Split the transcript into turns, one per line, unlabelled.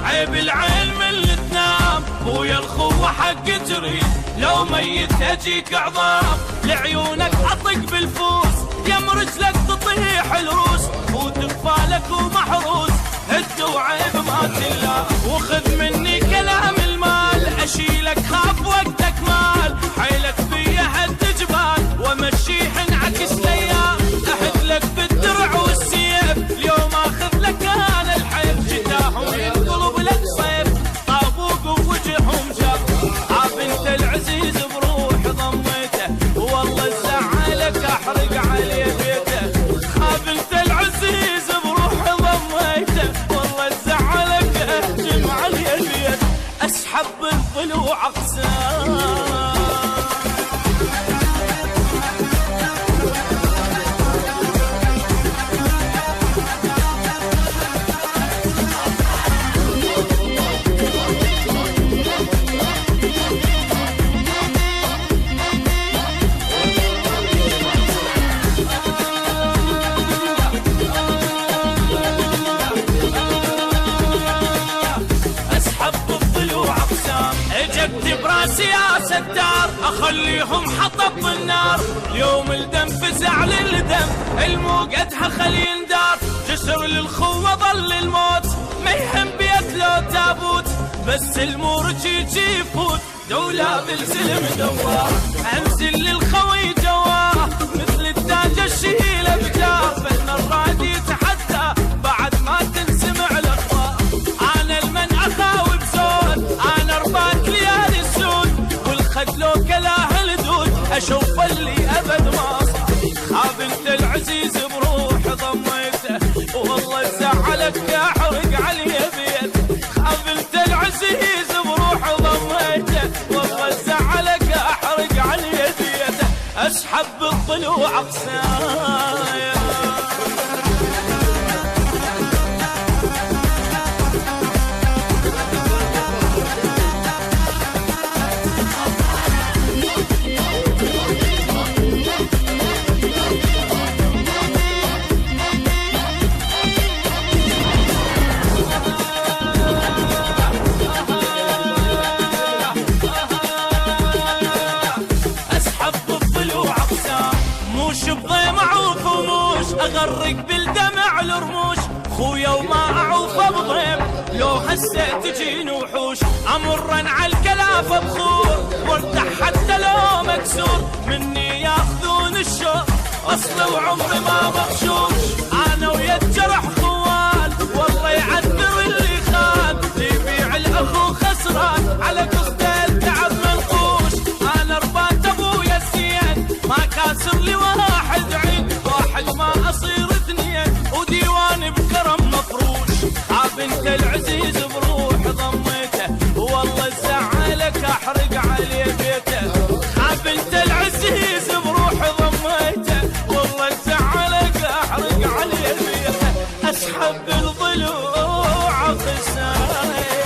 عيب العين من اللي تنام، بويا الخوة حق تريد لو ميت اجيك عظام، لعيونك اطق بالفوس يم رجلك تطيح الروس، وتقفالك ومحروس هد وعيب ما تلا، وخذ مني كلام المال اشيلك خاف وقتك مال، حيلك بيا هد جبال ومشيه انعكس ليام، احد لك بالدرع والسيف اليوم اخذ لك انا الحيف، جتاهم ينقلب لك صيف طابوق ووجههم شاف، عاب انت العزيز بروح ضميته والله زعلك احرق عليه بيته، خاب انت العزيز بروح ضميته والله زعلك اهجم عليه بيته، اسحب الضلوع اقسام. اجت براسي يا ستار اخليهم حطب بالنار، يوم الدم فزع للدم الموقدها خلي يندار، جسر للخوة ظل الموت ما يهم بيت لو تابوت، بس المورج يجي يفوت دولة بالسلم دواه، انزل للخوي جواه مثل التاج الشيله بجاه، فالمراد يتحدى بعد ما تنسمع الاخبار، انا المن اخاوي بزود انا ارباك ليالي السود، والخدلو كلاه الدود اشوف اللي ابد ما صار، خاب انت العزيز بروح ضميته والله زعلك احرق عليه بيته، خاب انت العزيز بروح ضميته والله زعلك احرق عليه بيته، اسحب الضلوع اقسايا. اغرق بالدمع الرموش خويا وما اعوف بضيم، لو هسه تجيني وحوش امرن على الكلافه بخور، وارتاح حتى لو مكسور مني ياخذون الشوق، اصل وعمري ما مغشوش انا ويا الجرح خوال، والله يعذر اللي خان يبيع الاخو خسران، على قصده التعب منقوش انا ربات ابويا الزين ما كاسر لي واحد عين، واحد ما اصير اثنين وديواني بكرم مفروش، عاب انت العزيز بروح ضميته والله زعلك احرق عليه بيته، عاب انت العزيز بروح ضميته والله زعلك احرق عليه بيته، اسحب الضلوع خسايا.